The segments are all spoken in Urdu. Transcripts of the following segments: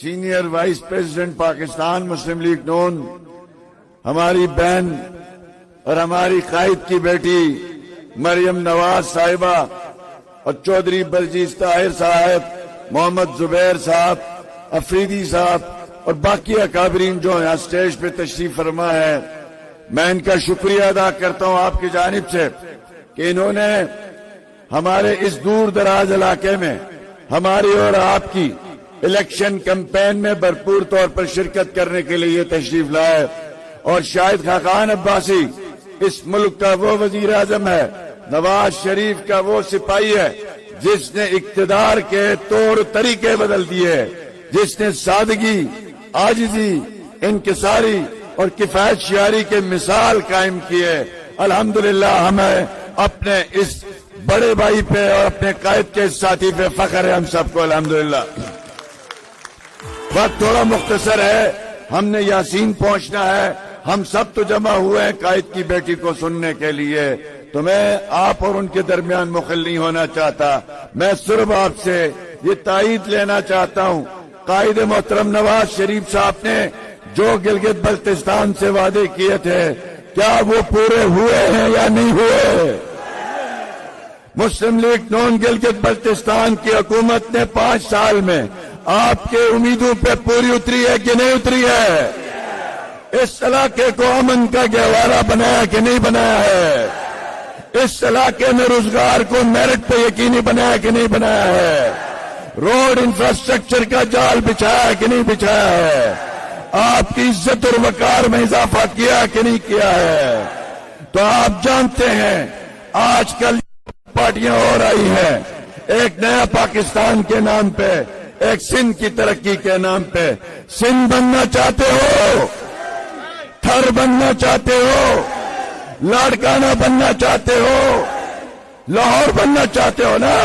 سینئر وائس پریزیڈنٹ پاکستان مسلم لیگ نون، ہماری بہن اور ہماری قائد کی بیٹی مریم نواز صاحبہ اور چودھری برجیز طاہر صاحب، محمد زبیر صاحب، افریدی صاحب اور باقی اکابرین جو یہاں سٹیج پہ تشریف فرما ہے، میں ان کا شکریہ ادا کرتا ہوں آپ کی جانب سے کہ انہوں نے ہمارے اس دور دراز علاقے میں ہماری اور آپ کی الیکشن کمپین میں بھرپور طور پر شرکت کرنے کے لیے تشریف لائے۔ اور شاہد خاقان عباسی اس ملک کا وہ وزیر اعظم ہے، نواز شریف کا وہ سپاہی ہے جس نے اقتدار کے طور طریقے بدل دیے، جس نے سادگی، عاجزی، انکساری اور کفایت شعاری کے مثال قائم کیے۔ الحمدللہ ہمیں اپنے اس بڑے بھائی پہ اور اپنے قائد کے ساتھی پہ فخر ہے ہم سب کو، الحمدللہ۔ وقت تھوڑا مختصر ہے، ہم نے یاسین پہنچنا ہے، ہم سب تو جمع ہوئے ہیں قائد کی بیٹی کو سننے کے لیے، تو میں آپ اور ان کے درمیان مخل نہیں ہونا چاہتا۔ میں صرف آپ سے یہ تائید لینا چاہتا ہوں، قائد محترم نواز شریف صاحب نے جو گلگت بلتستان سے وعدے کیے تھے، کیا وہ پورے ہوئے ہیں یا نہیں ہوئے؟ مسلم لیگ نون گلگت بلتستان کی حکومت نے 5 سال میں آپ کے امیدوں پہ پوری اتری ہے کہ نہیں اتری ہے؟ اس علاقے کو امن کا گہوارہ بنایا کہ نہیں بنایا ہے؟ اس علاقے میں روزگار کو میرٹ پہ یقینی بنایا کہ نہیں بنایا ہے؟ روڈ انفراسٹرکچر کا جال بچھایا کہ نہیں بچھایا ہے؟ آپ کی عزت اور وقار میں اضافہ کیا کہ نہیں کیا ہے؟ تو آپ جانتے ہیں آج کل پارٹیاں اور آئی ہیں، ایک نیا پاکستان کے نام پہ، ایک سندھ کی ترقی کے نام پہ۔ سندھ بننا چاہتے ہو؟ تھر بننا چاہتے ہو؟ لاڑکانہ بننا چاہتے ہو؟ لاہور بننا چاہتے ہو نا؟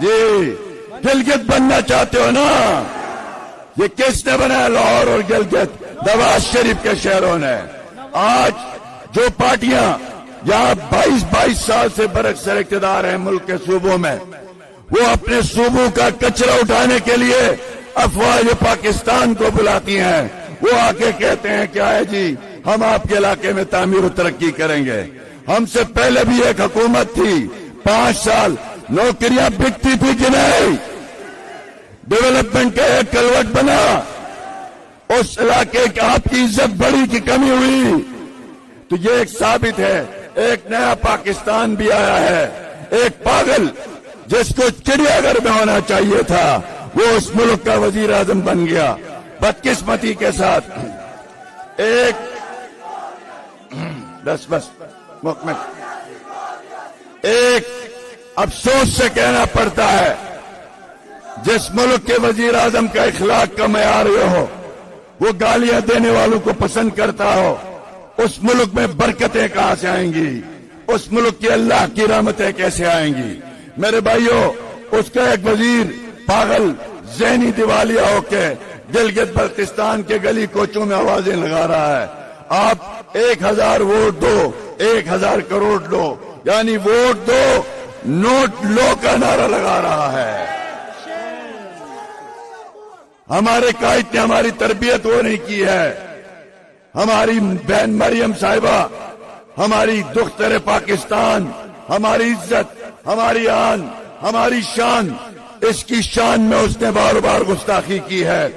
جی، گلگت بننا چاہتے ہو نا؟ یہ کس نے بنایا لاہور اور گلگت؟ نواز شریف کے شہروں نے۔ آج جو پارٹیاں یہاں 22 سال سے برسر اقتدار ہیں ملک کے صوبوں میں، وہ اپنے صوبوں کا کچرا اٹھانے کے لیے افواج پاکستان کو بلاتی ہیں۔ وہ آ کے کہتے ہیں کیا ہے جی، ہم آپ کے علاقے میں تعمیر و ترقی کریں گے۔ ہم سے پہلے بھی ایک حکومت تھی، 5 سال نوکریاں بکتی تھی کہ نہیں؟ ڈیولپمنٹ کا ایک کلوٹ بنا، اس علاقے کی آپ کی عزت بڑی کی کمی ہوئی؟ تو یہ ایک ثابت ہے ایک نیا پاکستان بھی آیا ہے۔ ایک پاگل جس کو چڑیا گھر میں ہونا چاہیے تھا، وہ اس ملک کا وزیر اعظم بن گیا بدقسمتی کے ساتھ۔ ایک افسوس سے کہنا پڑتا ہے، جس ملک کے وزیر اعظم کا اخلاق کا معیار یہ ہو، وہ گالیاں دینے والوں کو پسند کرتا ہو، اس ملک میں برکتیں کہاں سے آئیں گی؟ اس ملک کی اللہ کی رحمتیں کیسے آئیں گی؟ میرے بھائیوں، اس کا ایک وزیر پاگل ذہنی دیوالیہ ہو کے گلگت بلتستان کے گلی کوچوں میں آوازیں لگا رہا ہے، آپ 1000 ووٹ دو، 1000 کروڑ دو، یعنی ووٹ دو نوٹ لو کا نعرہ لگا رہا ہے۔ ہمارے قائد نے ہماری تربیت وہ نہیں کی ہے۔ ہماری بہن مریم صاحبہ، ہماری دختر پاکستان، ہماری عزت، ہماری آن، ہماری شان، اس کی شان میں اس نے بار بار گستاخی کی ہے،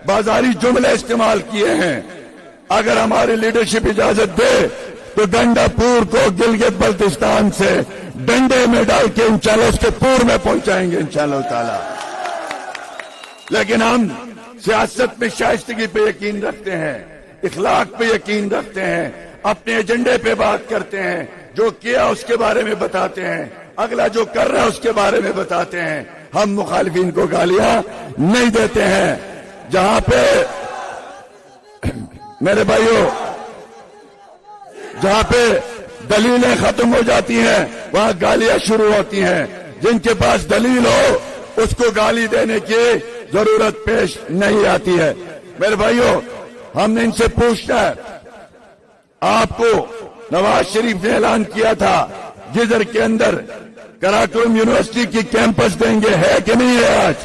بازاری جملے استعمال کیے ہیں۔ اگر ہماری لیڈرشپ اجازت دے تو ڈنڈا پور کو گلگت بلتستان سے ڈنڈے میں ڈال کے انشاءاللہ اس کے پور میں پہنچائیں گے انشاءاللہ تعالی۔ لیکن ہم سیاست میں شائستگی پہ یقین رکھتے ہیں، اخلاق پہ یقین رکھتے ہیں، اپنے ایجنڈے پہ بات کرتے ہیں، جو کیا اس کے بارے میں بتاتے ہیں، اگلا جو کر رہا ہے اس کے بارے میں بتاتے ہیں۔ ہم مخالفین کو گالیاں نہیں دیتے ہیں۔ جہاں پہ میرے بھائیوں، جہاں پہ دلیلیں ختم ہو جاتی ہیں وہاں گالیاں شروع ہوتی ہیں۔ جن کے پاس دلیل ہو اس کو گالی دینے کی ضرورت پیش نہیں آتی ہے۔ میرے بھائیوں، ہم نے ان سے پوچھنا ہے، آپ کو نواز شریف نے اعلان کیا تھا جدھر کے اندر کراکرم یونیورسٹی کی کیمپس دیں گے، ہے کہ نہیں ہے؟ آج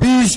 20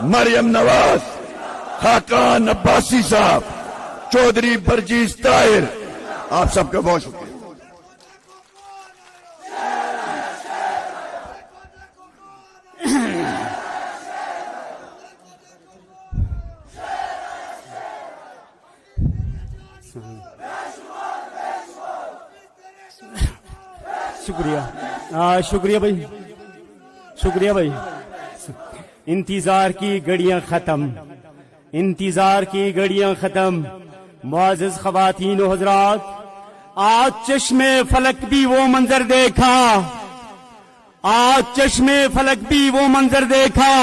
مریم نواز، خاقان عباسی صاحب، چودھری برجیز طاہر، آپ سب کا بہت شکریہ۔ شکریہ بھائی، شکریہ بھائی۔ انتظار کی گھڑیاں ختم، انتظار کی گھڑیاں ختم۔ معزز خواتین و حضرات، آج چشمے فلک بھی وہ منظر دیکھا، آج چشمے فلک بھی وہ منظر دیکھا،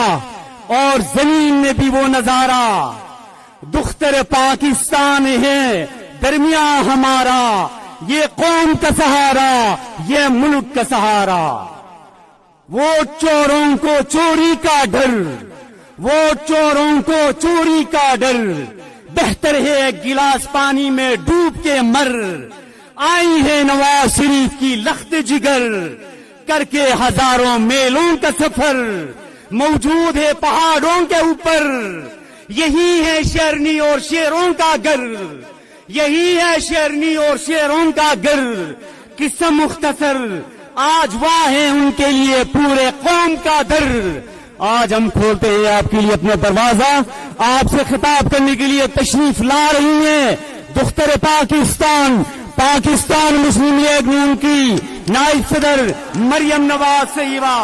اور زمین نے بھی وہ نظارہ۔ دختر پاکستان ہے درمیان ہمارا، یہ قوم کا سہارا، یہ ملک کا سہارا۔ وہ چوروں کو چوری کا ڈر، وہ چوروں کو چوری کا ڈر، بہتر ہے ایک گلاس پانی میں ڈوب کے مر۔ آئی ہے نواز شریف کی لخت جگر، کر کے ہزاروں میلوں کا سفر، موجود ہے پہاڑوں کے اوپر۔ یہی ہے شیرنی اور شیروں کا گھر، یہی ہے شیرنی اور شیروں کا گھر۔ قصہ مختصر، آج واہ ہے ان کے لیے پورے قوم کا در۔ آج ہم کھولتے ہیں آپ کے لیے اپنا دروازہ، آپ سے خطاب کرنے کے لیے تشریف لا رہی ہیں دختر پاکستان، پاکستان مسلم لیگ نون کی نائب صدر مریم نواز صاحبہ۔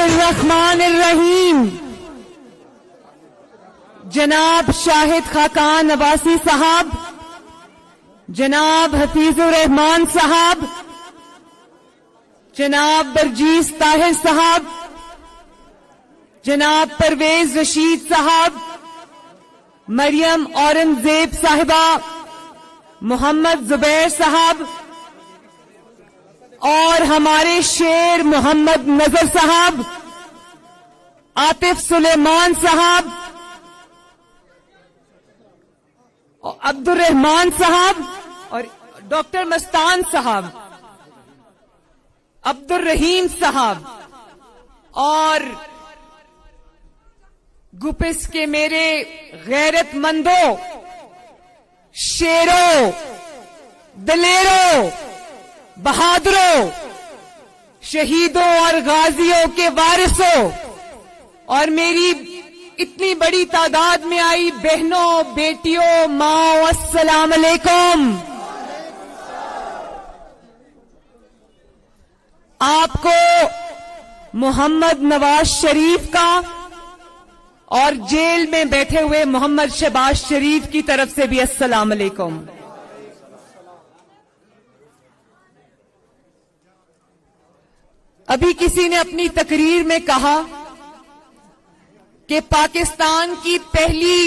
الرحمن الرحیم۔ جناب شاہد خاقان عباسی صاحب، جناب حفیظ الرحمان صاحب، جناب برجیز طاہر صاحب، جناب پرویز رشید صاحب، مریم اورنگزیب صاحبہ، محمد زبیر صاحب، اور ہمارے شیر محمد نذر صاحب، عاطف سلیمان صاحب، عبد الرحمان صاحب، اور ڈاکٹر مستان صاحب، عبد الرحیم صاحب، اور گپس کے میرے غیرت مندوں، شیروں، دلیروں، بہادروں، شہیدوں اور غازیوں کے وارثوں، اور میری اتنی بڑی تعداد میں آئی بہنوں، بیٹیوں، ماں، السلام علیکم۔ آپ کو محمد نواز شریف کا اور جیل میں بیٹھے ہوئے محمد شہباز شریف کی طرف سے بھی السلام علیکم۔ ابھی کسی نے اپنی تقریر میں کہا کہ پاکستان کی پہلی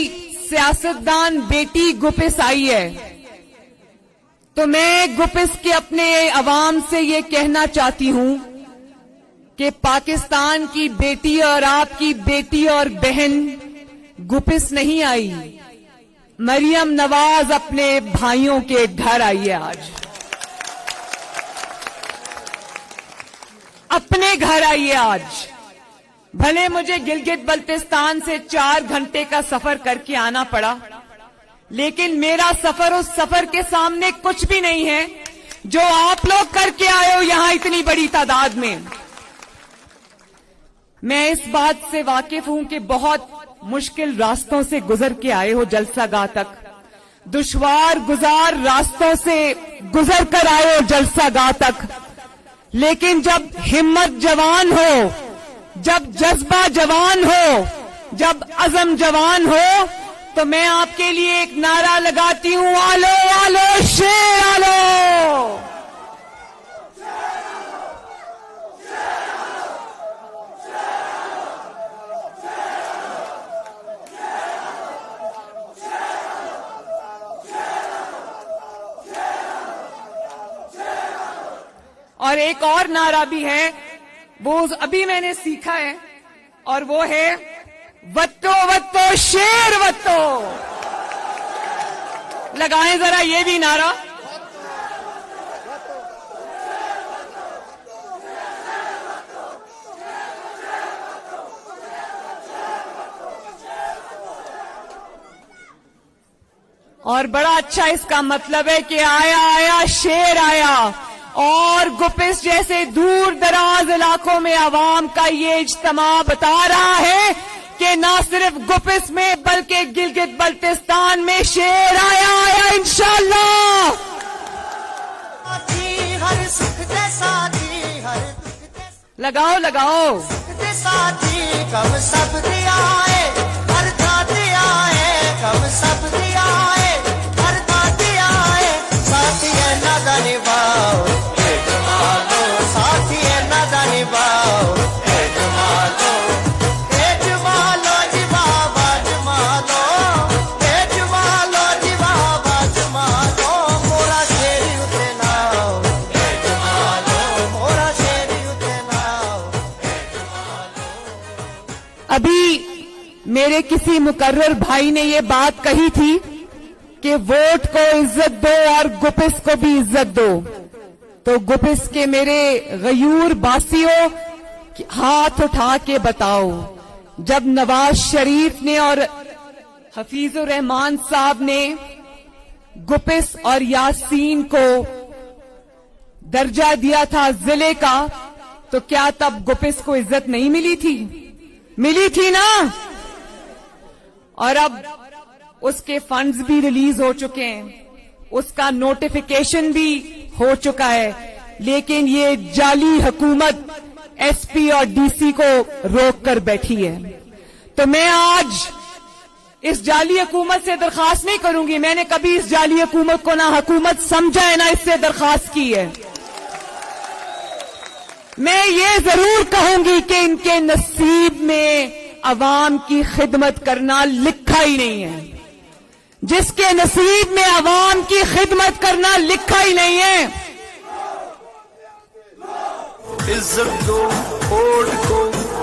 سیاستدان بیٹی گپس آئی ہے، تو میں گپس کے اپنے عوام سے یہ کہنا چاہتی ہوں کہ پاکستان کی بیٹی اور آپ کی بیٹی اور بہن گپس نہیں آئی، مریم نواز اپنے بھائیوں کے گھر آئی ہے، آج اپنے گھر آئی ہے آج۔ بھلے مجھے گلگت بلتستان سے 4 گھنٹے کا سفر کر کے آنا پڑا، لیکن میرا سفر اس سفر کے سامنے کچھ بھی نہیں ہے جو آپ لوگ کر کے آئے ہو یہاں اتنی بڑی تعداد میں۔ میں اس بات سے واقف ہوں کہ بہت مشکل راستوں سے گزر کے آئے ہو جلسہ گاہ تک، دشوار گزار راستوں سے گزر کر آئے ہو جلسہ گاہ تک، لیکن جب ہمت جوان ہو، جب جذبہ جوان ہو، جب عزم جوان ہو، تو میں آپ کے لیے ایک نعرہ لگاتی ہوں، آلو آلو شیر آلو۔ اور ایک اور نعرہ بھی ہے، وہ ابھی میں نے سیکھا ہے، اور وہ ہے وتو وتو شیر وتو۔ لگائیں ذرا یہ بھی نعرہ۔ اور بڑا اچھا اس کا مطلب ہے کہ آیا آیا شیر آیا، اور گپس جیسے دور دراز علاقوں میں عوام کا یہ اجتماع بتا رہا ہے کہ نہ صرف گپس میں بلکہ گلگت بلتستان میں شیر آیا آیا انشاءاللہ۔ لگاؤ لگاؤ کم سب دیا ہے، ہر دیا ہے، کم سب دیا ہے، ہر دیا ہے، ساتھی ہے نادا نباؤ، ساتھی ہے نادا نباؤ، جمالو جمالو جی بابا جمالو، جمالو جی بابا جمالو، مورا شیری اتنے ناؤ، جمالو مورا شیری اتنے ناؤ۔ ابھی میرے کسی مقرر بھائی نے یہ بات کہی تھی کہ ووٹ کو عزت دو اور گپس کو بھی عزت دو، تو گپس کے میرے غیور باسیوں ہاتھ اٹھا کے بتاؤ، جب نواز شریف نے اور حفیظ الرحمان صاحب نے گپس اور یاسین کو درجہ دیا تھا ضلع کا، تو کیا تب گپس کو عزت نہیں ملی تھی؟ ملی تھی نا۔ اور اب اس کے فنڈز بھی ریلیز ہو چکے ہیں، اس کا نوٹیفیکیشن بھی ہو چکا ہے، لیکن یہ جعلی حکومت ایس پی اور ڈی سی کو روک کر بیٹھی ہے۔ تو میں آج اس جعلی حکومت سے درخواست نہیں کروں گی، میں نے کبھی اس جعلی حکومت کو نہ حکومت سمجھا ہے نہ اس سے درخواست کی ہے۔ میں یہ ضرور کہوں گی کہ ان کے نصیب میں عوام کی خدمت کرنا لکھا ہی نہیں ہے، جس کے نصیب میں عوام کی خدمت کرنا لکھا ہی نہیں ہے۔ عزت دو ووٹ کو،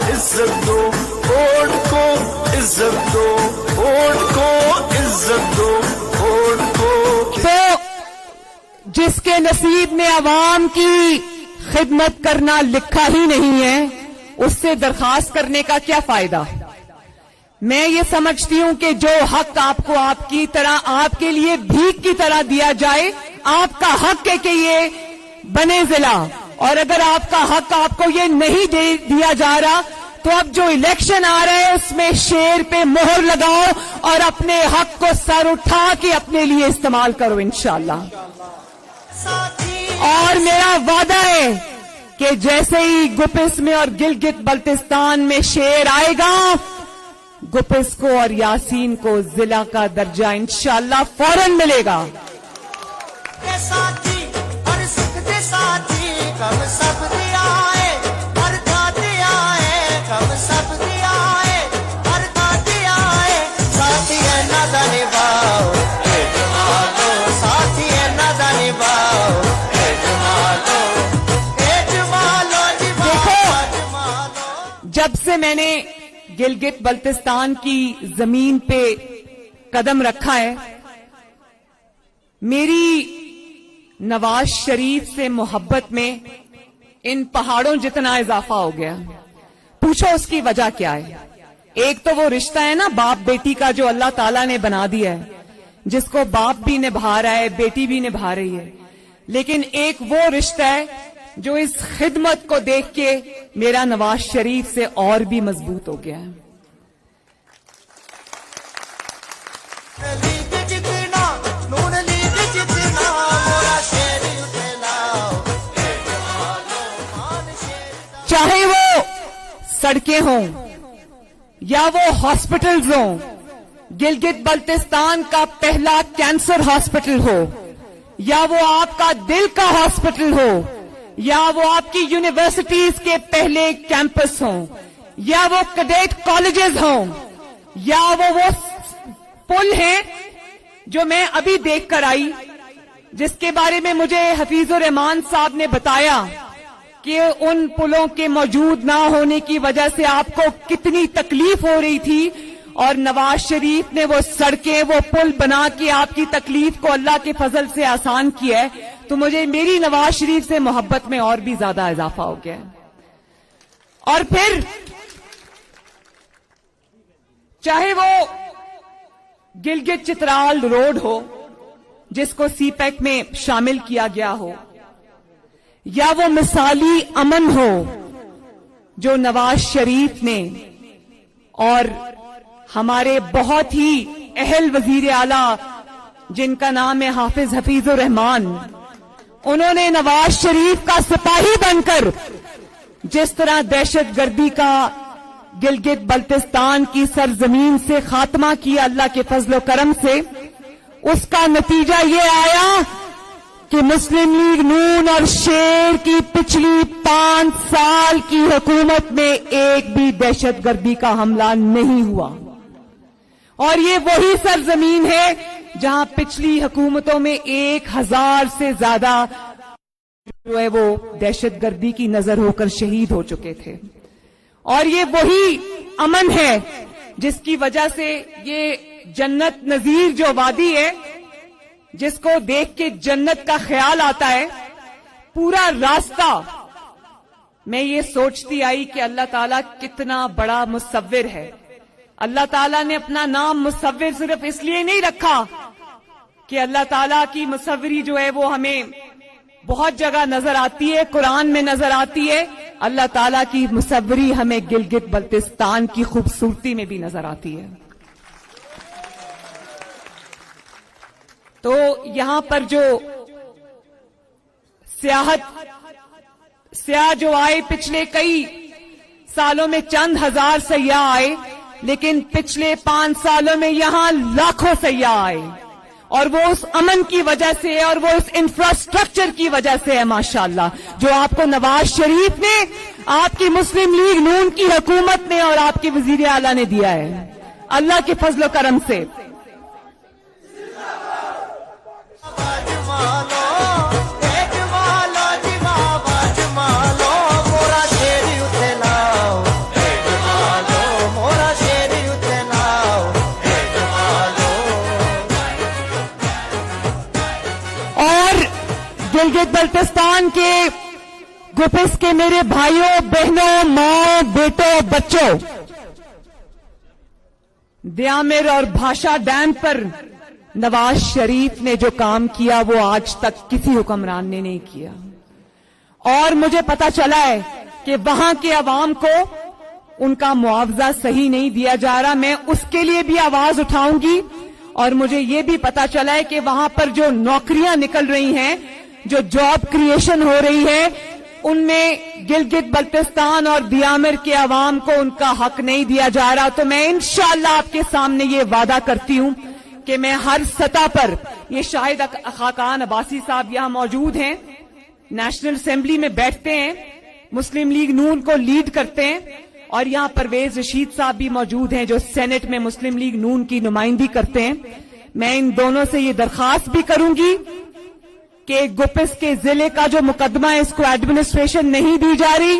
عزت دو ووٹ کو، عزت دو ووٹ کو، عزت دو ووٹ کو۔ تو جس کے نصیب میں عوام کی خدمت کرنا لکھا ہی نہیں ہے، اس سے درخواست کرنے کا کیا فائدہ؟ میں یہ سمجھتی ہوں کہ جو حق آپ کو آپ کی طرح، آپ کے لیے بھیک کی طرح دیا جائے، آپ کا حق ہے کہ یہ بنے ضلع، اور اگر آپ کا حق آپ کو یہ نہیں دیا جا رہا، تو اب جو الیکشن آ رہے ہیں اس میں شیر پہ مہر لگاؤ اور اپنے حق کو سر اٹھا کے اپنے لیے استعمال کرو انشاءاللہ۔ اور میرا وعدہ ہے کہ جیسے ہی گپس میں اور گلگت بلتستان میں شیر آئے گا، گپس کو اور یاسین کو ضلع کا درجہ انشاءاللہ فوراً ملے گا۔ ساتھی ہر سکھ دے ساتھی کم سب دیا ہے، ہر دیا ہے، کم سب دیا ہے، ہر جب سے میں نے گلگت بلتستان کی زمین پہ قدم رکھا ہے، میری نواز شریف سے محبت میں ان پہاڑوں جتنا اضافہ ہو گیا. پوچھو اس کی وجہ کیا ہے؟ ایک تو وہ رشتہ ہے نا باپ بیٹی کا جو اللہ تعالیٰ نے بنا دیا ہے، جس کو باپ بھی نبھا رہا ہے، بیٹی بھی نبھا رہی ہے. لیکن ایک وہ رشتہ ہے جو اس خدمت کو دیکھ کے میرا نواز شریف سے اور بھی مضبوط ہو گیا ہے. لیگ جتنا نون لیگ جتنا مورا شیر اٹھلاؤ چاہے وہ سڑکیں ہوں یا وہ ہاسپٹلز ہوں، گلگت بلتستان کا پہلا کینسر ہاسپٹل ہو، یا وہ آپ کا دل کا ہاسپٹل ہو، یا وہ آپ کی یونیورسٹیز کے پہلے کیمپس ہوں، یا وہ کیڈیٹ کالجز ہوں، یا وہ پل ہیں جو میں ابھی دیکھ کر آئی، جس کے بارے میں مجھے حفیظ الرحمان صاحب نے بتایا کہ ان پلوں کے موجود نہ ہونے کی وجہ سے آپ کو کتنی تکلیف ہو رہی تھی، اور نواز شریف نے وہ سڑکیں، وہ پل بنا کے آپ کی تکلیف کو اللہ کے فضل سے آسان کیا ہے. تو مجھے میری نواز شریف سے محبت میں اور بھی زیادہ اضافہ ہو گیا ہے. اور پھر چاہے وہ گلگت چترال روڈ ہو جس کو سی پیک میں شامل کیا گیا ہو، یا وہ مثالی امن ہو جو نواز شریف نے اور ہمارے بہت ہی اہل وزیر اعلیٰ جن کا نام ہے حافظ حفیظ الرحمان، انہوں نے نواز شریف کا سپاہی بن کر جس طرح دہشت گردی کا گلگت بلتستان کی سرزمین سے خاتمہ کیا اللہ کے فضل و کرم سے، اس کا نتیجہ یہ آیا کہ مسلم لیگ نون اور شیر کی پچھلی 5 سال کی حکومت میں ایک بھی دہشت گردی کا حملہ نہیں ہوا. اور یہ وہی سرزمین ہے جہاں پچھلی حکومتوں میں 1000 سے زیادہ جو ہے وہ دہشت گردی کی نظر ہو کر شہید ہو چکے تھے. اور یہ وہی امن ہے جس کی وجہ سے یہ جنت نظیر جو وادی ہے، جس کو دیکھ کے جنت کا خیال آتا ہے، پورا راستہ میں یہ سوچتی آئی کہ اللہ تعالیٰ کتنا بڑا مصور ہے. اللہ تعالیٰ نے اپنا نام مصور صرف اس لیے نہیں رکھا کہ اللہ تعالیٰ کی مصوری جو ہے وہ ہمیں بہت جگہ نظر آتی ہے، قرآن میں نظر آتی ہے، اللہ تعالیٰ کی مصوری ہمیں گلگت بلتستان کی خوبصورتی میں بھی نظر آتی ہے. تو یہاں پر جو سیاح جو آئے، پچھلے کئی سالوں میں چند ہزار سیاح آئے، لیکن پچھلے 5 سالوں میں یہاں لاکھوں سیاح آئے، اور وہ اس امن کی وجہ سے اور وہ اس انفراسٹرکچر کی وجہ سے ہے ماشاءاللہ، جو آپ کو نواز شریف نے، آپ کی مسلم لیگ نون کی حکومت نے اور آپ کے وزیر اعلیٰ نے دیا ہے اللہ کے فضل و کرم سے. گلگت بلتستان کے گپس کے میرے بھائیوں، بہنوں، ماں، بیٹوں، بچوں، دیامر اور بھاشا ڈیم پر نواز شریف نے جو کام کیا وہ آج تک کسی حکمران نے نہیں کیا. اور مجھے پتا چلا ہے کہ وہاں کے عوام کو ان کا معاوضہ صحیح نہیں دیا جا رہا. میں اس کے لیے بھی آواز اٹھاؤں گی. اور مجھے یہ بھی پتا چلا ہے کہ وہاں پر جو نوکریاں نکل رہی ہیں، جو جاب کریشن ہو رہی ہے، ان میں گلگت بلتستان اور دیامر کے عوام کو ان کا حق نہیں دیا جا رہا. تو میں انشاءاللہ آپ کے سامنے یہ وعدہ کرتی ہوں کہ میں ہر سطح پر، یہ شاہد خاقان عباسی صاحب یہاں موجود ہیں، نیشنل اسمبلی میں بیٹھتے ہیں، مسلم لیگ نون کو لیڈ کرتے ہیں، اور یہاں پرویز رشید صاحب بھی موجود ہیں جو سینٹ میں مسلم لیگ نون کی نمائندگی کرتے ہیں. میں ان دونوں سے یہ درخواست بھی کروں گی کہ گپس کے ضلع کا جو مقدمہ ہے اس کو ایڈمنسٹریشن نہیں دی جا رہی،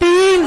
3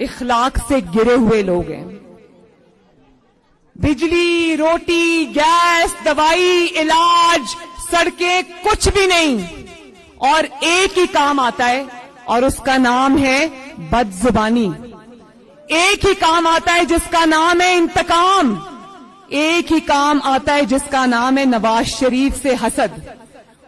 اخلاق سے گرے ہوئے لوگ ہیں. بجلی، روٹی، گیس، دوائی، علاج، سڑکیں کچھ بھی نہیں، اور ایک ہی کام آتا ہے اور اس کا نام ہے بد زبانی. ایک ہی کام آتا ہے جس کا نام ہے انتقام. ایک ہی کام آتا ہے جس کا نام ہے نواز شریف سے حسد.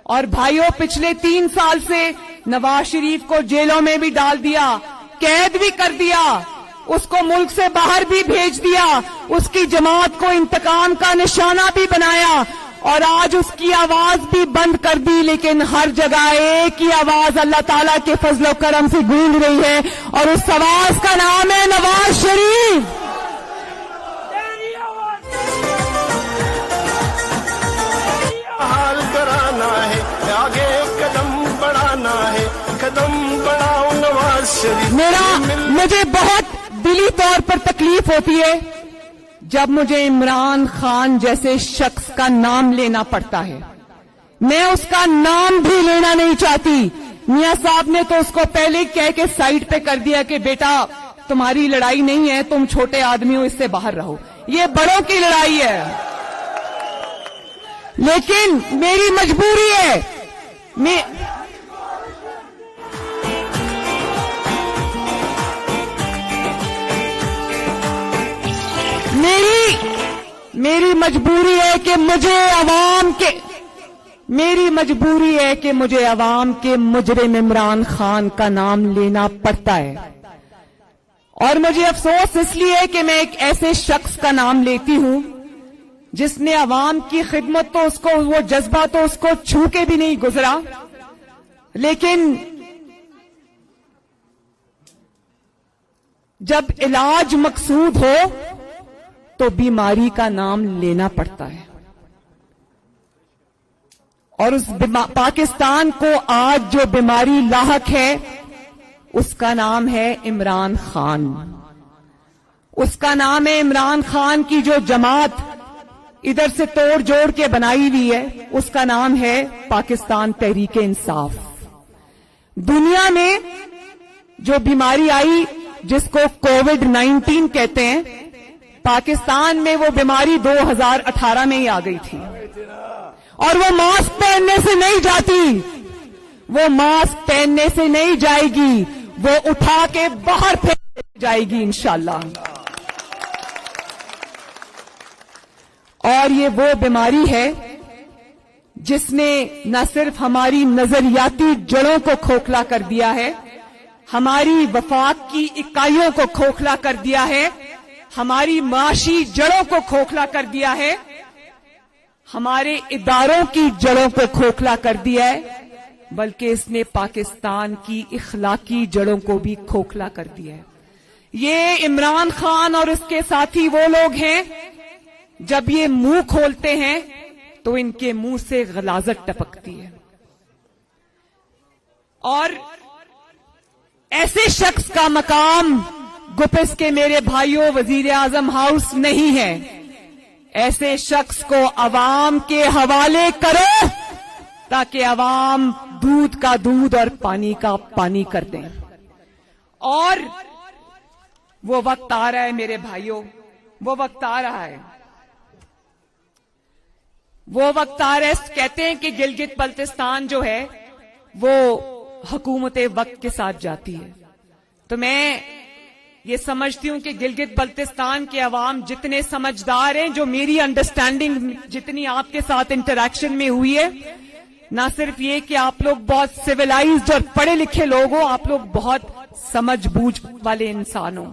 اور بھائیوں، پچھلے 3 سال سے نواز شریف کو جیلوں میں بھی ڈال دیا، قید بھی کر دیا، اس کو ملک سے باہر بھی بھیج دیا، اس کی جماعت کو انتقام کا نشانہ بھی بنایا، اور آج اس کی آواز بھی بند کر دی. لیکن ہر جگہ ایک ہی آواز اللہ تعالیٰ کے فضل و کرم سے گونج رہی ہے، اور اس آواز کا نام ہے نواز شریف. حال کرانا ہے، آگے قدم بڑھانا ہے، قدم بڑھاؤ نواز شریف. مجھے بہت دلی طور پر تکلیف ہوتی ہے جب مجھے عمران خان جیسے شخص کا نام لینا پڑتا ہے. میں اس کا نام بھی لینا نہیں چاہتی. میاں صاحب نے تو اس کو پہلے کہہ کے سائڈ پہ کر دیا کہ بیٹا تمہاری لڑائی نہیں ہے، تم چھوٹے آدمی ہو، اس سے باہر رہو، یہ بڑوں کی لڑائی ہے. لیکن میری مجبوری ہے، میری مجبوری ہے کہ مجھے عوام کے مجرم عمران خان کا نام لینا پڑتا ہے. اور مجھے افسوس اس لیے کہ میں ایک ایسے شخص کا نام لیتی ہوں جس نے عوام کی خدمت تو اس کو، وہ جذبہ تو اس کو چھو کے بھی نہیں گزرا، لیکن جب علاج مقصود ہو تو بیماری کا نام لینا پڑتا ہے. اور اس پاکستان کو آج جو بیماری لاحق ہے اس کا نام ہے عمران خان. اس کا نام ہے عمران خان کی جو جماعت ادھر سے توڑ جوڑ کے بنائی ہوئی ہے، اس کا نام ہے پاکستان تحریک انصاف. دنیا میں جو بیماری آئی جس کو کووڈ-19 کہتے ہیں، پاکستان میں وہ بیماری 2018 میں ہی آ گئی تھی، اور وہ ماسک پہننے سے نہیں جاتی، وہ ماسک پہننے سے نہیں جائے گی، وہ اٹھا کے باہر پھینک جائے گی انشاءاللہ. اور یہ وہ بیماری ہے جس نے نہ صرف ہماری نظریاتی جڑوں کو کھوکھلا کر دیا ہے، ہماری وفاق کی اکائیوں کو کھوکھلا کر دیا ہے، ہماری معاشی جڑوں کو کھوکھلا کر دیا ہے، ہمارے اداروں کی جڑوں کو کھوکھلا کر دیا ہے، بلکہ اس نے پاکستان کی اخلاقی جڑوں کو بھی کھوکھلا کر دیا ہے. یہ عمران خان اور اس کے ساتھی وہ لوگ ہیں جب یہ منہ کھولتے ہیں تو ان کے منہ سے غلاظت ٹپکتی ہے. اور ایسے شخص کا مقام گپس کے میرے بھائیوں وزیر اعظم ہاؤس نہیں ہے. ایسے شخص کو عوام کے حوالے کرو تاکہ عوام دودھ کا دودھ اور پانی کا پانی کر دیں. اور وہ وقت آ رہا ہے میرے بھائیوں، وہ وقت آ رہا ہے، وہ وقت آ رہا ہے. کہتے ہیں کہ گلگت بلتستان جو ہے وہ حکومت وقت کے ساتھ جاتی ہے. تو میں یہ سمجھتی ہوں کہ گلگت بلتستان کے عوام جتنے سمجھدار ہیں، جو میری انڈرسٹینڈنگ جتنی آپ کے ساتھ انٹریکشن میں ہوئی ہے، نہ صرف یہ کہ آپ لوگ بہت سویلائزڈ اور پڑھے لکھے لوگ ہو، آپ لوگ بہت سمجھ بوجھ والے انسان ہو.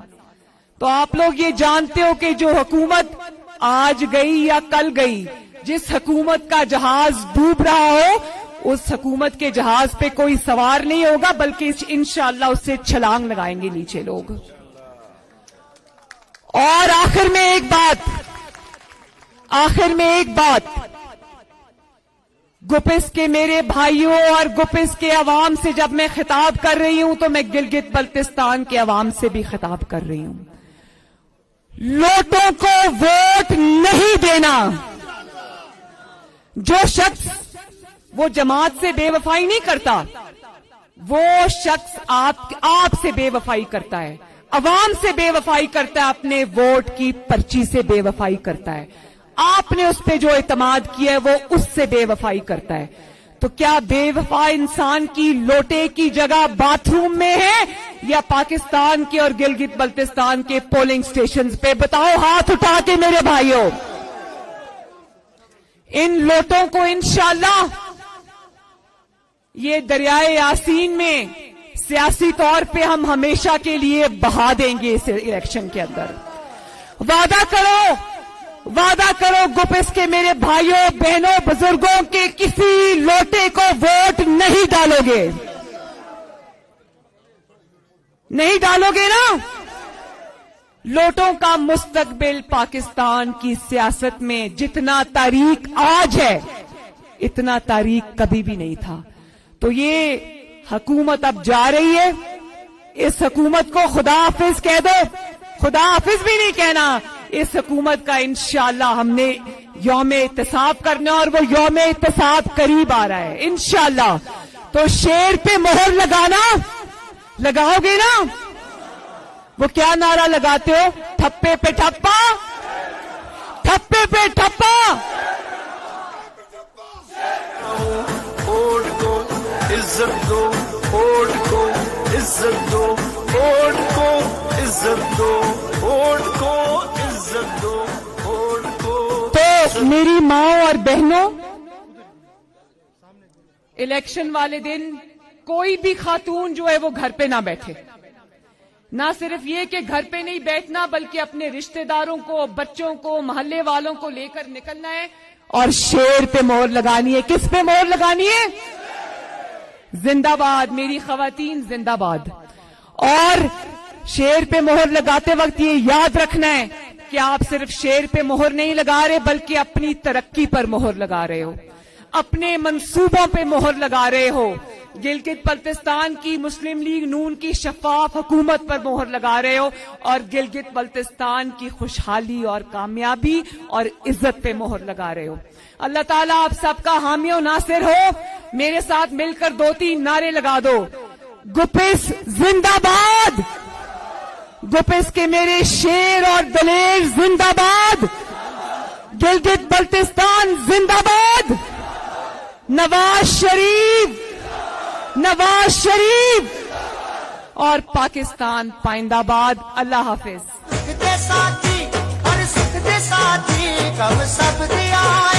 تو آپ لوگ یہ جانتے ہو کہ جو حکومت آج گئی یا کل گئی، جس حکومت کا جہاز ڈوب رہا ہو، اس حکومت کے جہاز پہ کوئی سوار نہیں ہوگا، بلکہ انشاءاللہ اس سے چھلانگ لگائیں گے نیچے لوگ. اور آخر میں ایک بات گپس کے میرے بھائیوں اور گپس کے عوام سے جب میں خطاب کر رہی ہوں تو میں گلگت بلتستان کے عوام سے بھی خطاب کر رہی ہوں. لوٹوں کو ووٹ نہیں دینا. جو شخص وہ جماعت سے بے وفائی نہیں کرتا، وہ شخص آپ سے بے وفائی کرتا ہے. عوام سے بے وفائی کرتا ہے, اپنے ووٹ کی پرچی سے بے وفائی کرتا ہے. آپ نے اس پہ جو اعتماد کیا ہے وہ اس سے بے وفائی کرتا ہے. تو کیا بے وفا انسان کی لوٹے کی جگہ باتھ روم میں ہے یا پاکستان کے اور گلگت بلتستان کے پولنگ سٹیشنز پہ؟ بتاؤ ہاتھ اٹھا کے میرے بھائیوں. ان لوٹوں کو انشاءاللہ یہ دریائے یاسین میں سیاسی طور پہ ہم ہمیشہ کے لیے بہا دیں گے اس الیکشن کے اندر. وعدہ کرو گپس کے میرے بھائیوں بہنوں بزرگوں کے کسی لوٹے کو ووٹ نہیں ڈالو گے. نہیں ڈالو گے نا؟ لوٹوں کا مستقبل پاکستان کی سیاست میں جتنا تاریک آج ہے اتنا تاریک کبھی بھی نہیں تھا. تو یہ حکومت اب جا رہی ہے, اس حکومت کو خدا حافظ کہہ دو. خدا حافظ بھی نہیں کہنا. اس حکومت کا انشاءاللہ ہم نے یوم احتساب کرنا اور وہ یوم احتساب قریب آ رہا ہے انشاءاللہ. تو شیر پہ مہر لگاؤ گے نا؟ وہ کیا نعرہ لگاتے ہو؟ ٹھپے پہ ٹھپا, ٹھپے پہ ٹھپا. ووٹ کو عزت دو, ووٹ کو عزت دو, ووٹ کو عزت دو, ووٹ کو عزت دو, ووٹ کو. تو میری ماں اور بہنوں, الیکشن والے دن کوئی بھی خاتون جو ہے وہ گھر پہ نہ بیٹھے. نہ صرف یہ کہ گھر پہ نہیں بیٹھنا بلکہ اپنے رشتہ داروں کو, بچوں کو, محلے والوں کو لے کر نکلنا ہے اور شیر پہ مہر لگانی ہے. کس پہ مہر لگانی ہے؟ زندہ باد میری خواتین, زندہ باد. اور شیر پہ مہر لگاتے وقت یہ یاد رکھنا ہے کہ آپ صرف شیر پہ مہر نہیں لگا رہے بلکہ اپنی ترقی پر مہر لگا رہے ہو, اپنے منصوبوں پہ مہر لگا رہے ہو, گلگت بلتستان کی مسلم لیگ نون کی شفاف حکومت پر مہر لگا رہے ہو, اور گلگت بلتستان کی خوشحالی اور کامیابی اور عزت پہ مہر لگا رہے ہو. اللہ تعالیٰ آپ سب کا حامی و ناصر ہو. میرے ساتھ مل کر 2-3 نعرے لگا دو. گپس زندہ باد, گپس کے میرے شیر اور دلیر زندہ باد, گلگت بلتستان زندہ باد, نواز شریف اور پاکستان پائندہ باد. اللہ حافظ. سکھ دے ساتھی ہر سکھ دے ساتھی کم سب دے آئے.